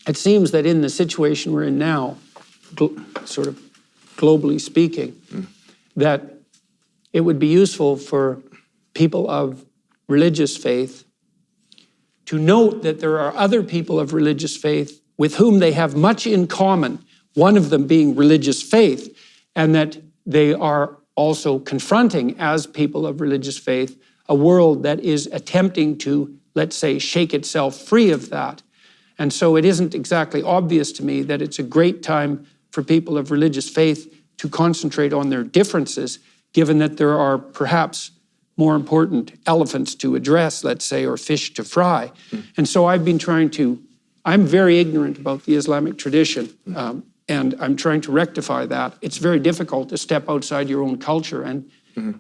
it seems that in the situation we're in now, sort of globally speaking, that it would be useful for people of religious faith to note that there are other people of religious faith with whom they have much in common, one of them being religious faith, and that they are also confronting, as people of religious faith, a world that is attempting to, let's say, shake itself free of that. And so it isn't exactly obvious to me that it's a great time for people of religious faith to concentrate on their differences, given that there are perhaps more important elephants to address, let's say, or fish to fry. And so I've been I'm very ignorant about the Islamic tradition, and I'm trying to rectify that. It's very difficult to step outside your own culture and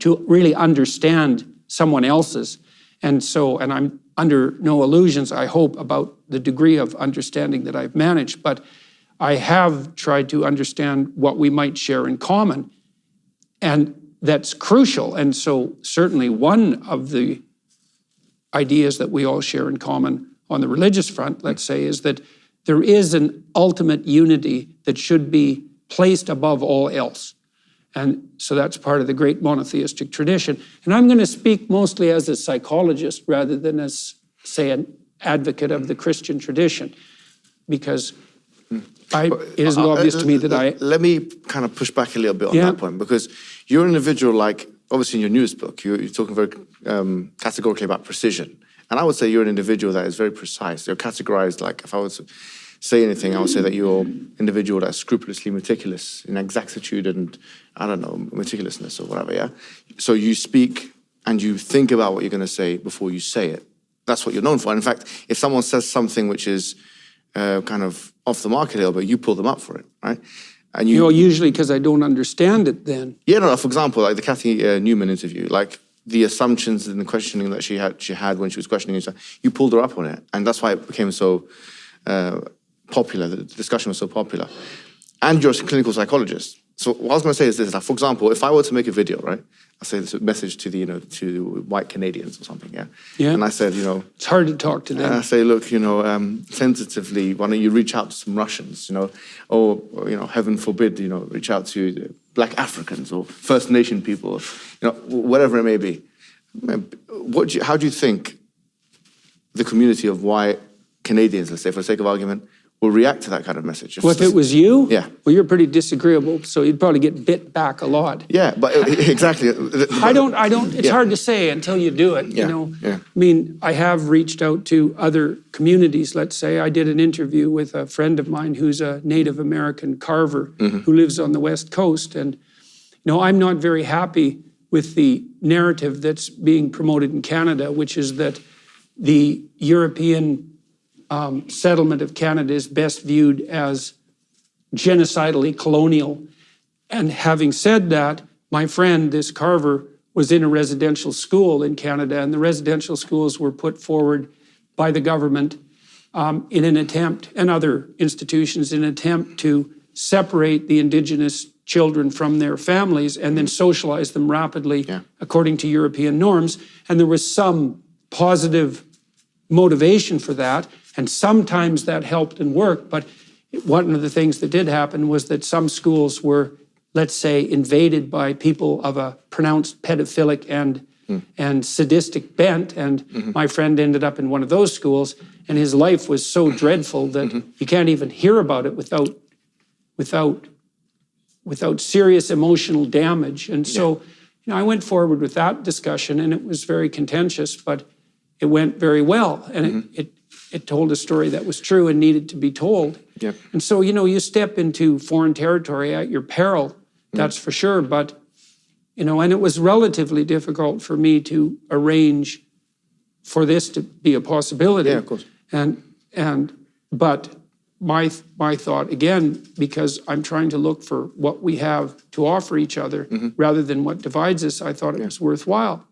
to really understand someone else's. And I'm under no illusions, I hope, about the degree of understanding that I've managed, but I have tried to understand what we might share in common, and that's crucial. And so certainly one of the ideas that we all share in common on the religious front, let's say, is that there is an ultimate unity that should be placed above all else. And so that's part of the great monotheistic tradition. And I'm going to speak mostly as a psychologist rather than as, say, an advocate of the Christian tradition, because it isn't obvious to me that Let me kind of push back a little bit on that point, because you're an individual, like, obviously in your newest book, you're talking very categorically about precision. And I would say you're an individual that is very precise. You're categorized, like, if I was to say anything, I would say that you're an individual that's scrupulously meticulous in exactitude and, I don't know, meticulousness or whatever, yeah? So you speak and you think about what you're going to say before you say it. That's what you're known for. And in fact, if someone says something which is kind of off the mark a little bit, you pull them up for it, right? And usually because I don't understand it then. Yeah, no, for example, like the Kathy Newman interview, like the assumptions and the questioning that she had when she was questioning herself, you pulled her up on it. And that's why it became so popular, the discussion was so popular. And you're a clinical psychologist. So what I was going to say is this, like, for example, if I were to make a video, right? I say this message to to white Canadians or something, yeah? Yeah. And I said, it's hard to talk to them. I say, look, sensitively, why don't you reach out to some Russians, or, heaven forbid, reach out to Black Africans or First Nation people, whatever it may be. How do you think the community of white Canadians, let's say, for the sake of argument, will react to that kind of message? Well, if it was you? Yeah. Well, you're pretty disagreeable, so you'd probably get bit back a lot. Yeah, but exactly. It's hard to say until you do it, I mean, I have reached out to other communities, let's say. I did an interview with a friend of mine who's a Native American carver who lives on the West Coast. And, I'm not very happy with the narrative that's being promoted in Canada, which is that the European settlement of Canada is best viewed as genocidally colonial. And having said that, my friend, this carver, was in a residential school in Canada, and the residential schools were put forward by the government in an attempt, and other institutions, in an attempt to separate the Indigenous children from their families and then socialize them rapidly according to European norms. And there was some positive motivation for that, and sometimes that helped and worked. But one of the things that did happen was that some schools were, let's say, invaded by people of a pronounced pedophilic and sadistic bent. And my friend ended up in one of those schools, and his life was so dreadful that you can't even hear about it without serious emotional damage. And so, I went forward with that discussion, and it was very contentious, but it went very well. And it told a story that was true and needed to be told. Yep. And so, you step into foreign territory at your peril, that's for sure. But, and it was relatively difficult for me to arrange for this to be a possibility. Yeah, of course. But my thought, again, because I'm trying to look for what we have to offer each other rather than what divides us, I thought it was worthwhile.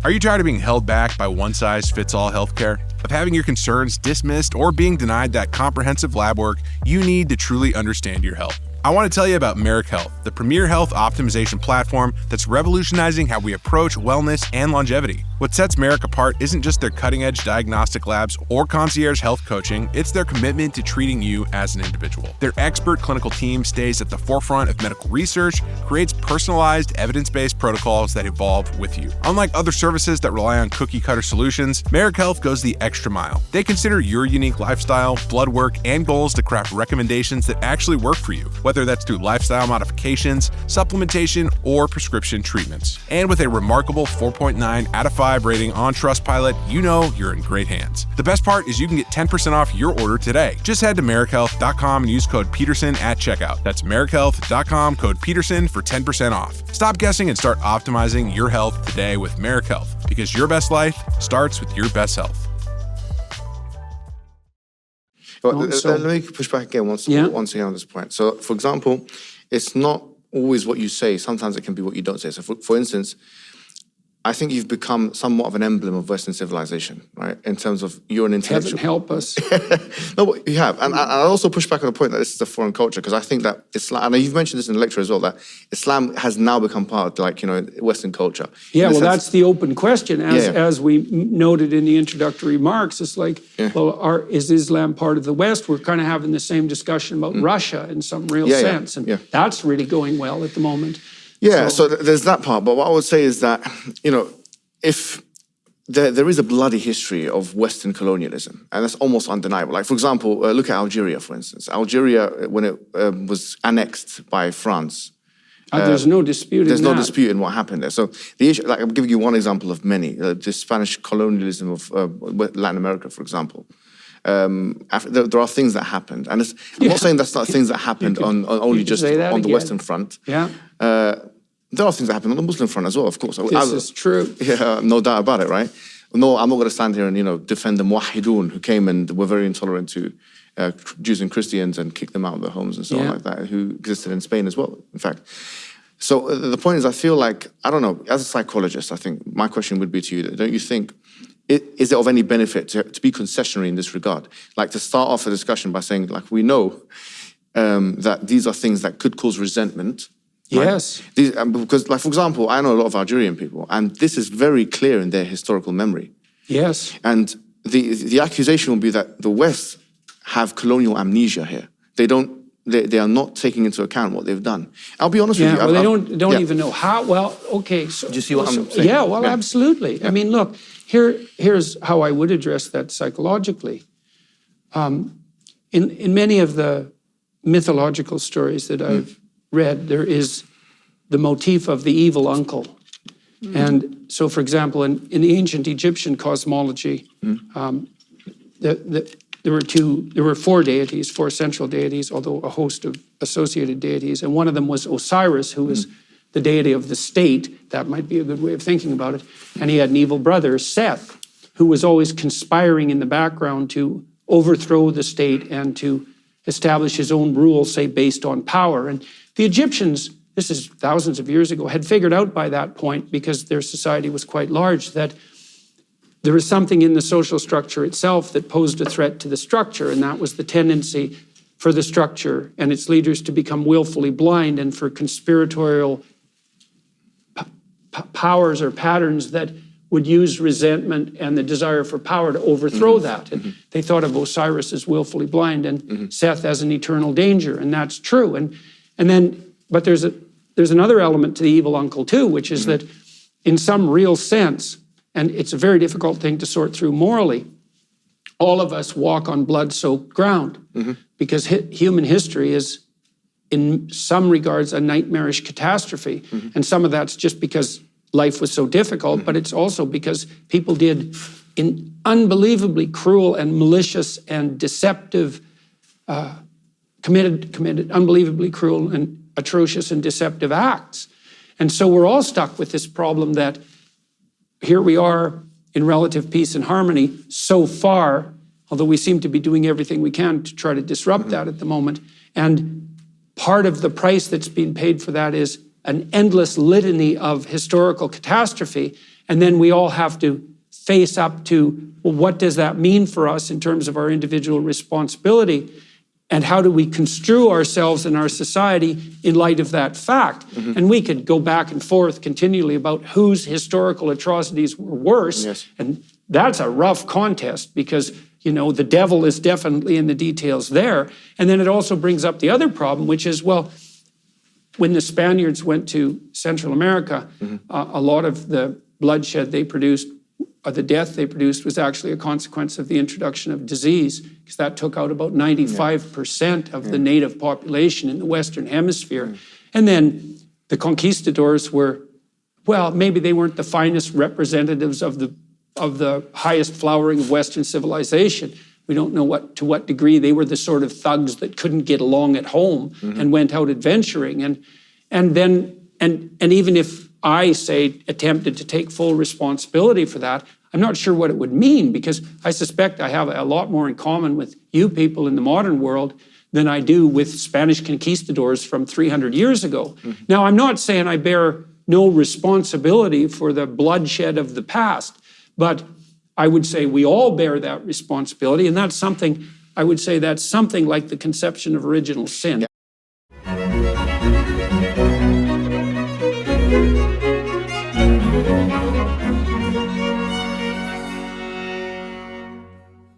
Are you tired of being held back by one-size-fits-all healthcare? Of having your concerns dismissed or being denied that comprehensive lab work you need to truly understand your health? I want to tell you about Merrick Health, the premier health optimization platform that's revolutionizing how we approach wellness and longevity. What sets Merrick apart isn't just their cutting-edge diagnostic labs or concierge health coaching, it's their commitment to treating you as an individual. Their expert clinical team stays at the forefront of medical research, creates personalized, evidence-based protocols that evolve with you. Unlike other services that rely on cookie-cutter solutions, Merrick Health goes the extra mile. They consider your unique lifestyle, blood work, and goals to craft recommendations that actually work for you, whether that's through lifestyle modifications, supplementation, or prescription treatments. And with a remarkable 4.9 out of 5 rating on Trustpilot, you know you're in great hands. The best part is you can get 10% off your order today. Just head to merrickhealth.com and use code Peterson at checkout. That's merrickhealth.com, code Peterson for 10% off. Stop guessing and start optimizing your health today with Merrick Health, because your best life starts with your best health. But let me push back again once again on this point. So, for example, it's not always what you say. Sometimes it can be what you don't say. So, for instance, I think you've become somewhat of an emblem of Western civilization, right? In terms of you're an intellectual. Heaven help us. No, but you have. And I also push back on the point that this is a foreign culture, because I think that Islam, and you've mentioned this in the lecture as well, that Islam has now become part of, Western culture. Yeah, well, that's the open question. As we noted in the introductory remarks, it's like, well, is Islam part of the West? We're kind of having the same discussion about Russia in some real sense. And that's really going well at the moment. Yeah, so there's that part. But what I would say is that, if there is a bloody history of Western colonialism, and that's almost undeniable. Like, for example, look at Algeria, for instance. Algeria, when it was annexed by France. There's no dispute in that. There's no dispute in what happened there. So the issue, I'm giving you one example of many. The Spanish colonialism of Latin America, for example. There are things that happened, and I'm not saying that's not things that happened on the Western Front. Yeah, there are things that happen on the Muslim front as well, of course. This is true. Yeah, no doubt about it, right? No, I'm not going to stand here and defend the Muwahidun who came and were very intolerant to Jews and Christians and kicked them out of their homes and so on like that, who existed in Spain as well, in fact. So the point is, I feel like, I don't know, as a psychologist, I think my question would be to you, don't you think, is it of any benefit to be concessionary in this regard? Like, to start off a discussion by saying, like, we know that these are things that could cause resentment. Right? Yes. Because, like, for example, I know a lot of Algerian people, and this is very clear in their historical memory. Yes. And the accusation will be that the West have colonial amnesia here. They are not taking into account what they've done. I'll be honest with you. Well, they don't even know how. Well, okay. So, do you see what I'm saying? Yeah, well, absolutely. Yeah. I mean, look, here's how I would address that psychologically. In many of the mythological stories that I've read, there is the motif of the evil uncle. And so, for example, in the ancient Egyptian cosmology, there were four deities, four central deities, although a host of associated deities. And one of them was Osiris, who was the deity of the state. That might be a good way of thinking about it. And he had an evil brother, Seth, who was always conspiring in the background to overthrow the state and to establish his own rule, say, based on power. And the Egyptians, this is thousands of years ago, had figured out by that point, because their society was quite large, that there was something in the social structure itself that posed a threat to the structure, and that was the tendency for the structure and its leaders to become willfully blind, and for conspiratorial powers or patterns that would use resentment and the desire for power to overthrow that. And they thought of Osiris as willfully blind and Seth as an eternal danger, and that's true. But there's another element to the evil uncle too, which is that in some real sense, and it's a very difficult thing to sort through morally, all of us walk on blood-soaked ground, because human history is, in some regards, a nightmarish catastrophe. And some of that's just because life was so difficult, but it's also because people did unbelievably cruel and malicious and deceptive, committed unbelievably cruel and atrocious and deceptive acts. And so we're all stuck with this problem that here we are in relative peace and harmony so far, although we seem to be doing everything we can to try to disrupt that at the moment. And part of the price that's being paid for that is an endless litany of historical catastrophe. And then we all have to face up to, well, what does that mean for us in terms of our individual responsibility? And how do we construe ourselves and our society in light of that fact? And we could go back and forth continually about whose historical atrocities were worse. Yes. And that's a rough contest because, you know, the devil is definitely in the details there. And then it also brings up the other problem, which is, well, when the Spaniards went to Central America, a lot of the bloodshed they produced, or the death they produced, was actually a consequence of the introduction of disease, because that took out about 95% of the native population in the Western Hemisphere. And then the conquistadors were, well, maybe they weren't the finest representatives of the highest flowering of Western civilization. We don't know to what degree they were the sort of thugs that couldn't get along at home and went out adventuring. And even if I, say, attempted to take full responsibility for that, I'm not sure what it would mean, because I suspect I have a lot more in common with you people in the modern world than I do with Spanish conquistadors from 300 years ago. Now, I'm not saying I bear no responsibility for the bloodshed of the past, but I would say we all bear that responsibility, and that's something, I would say that's something like the conception of original sin. Yeah.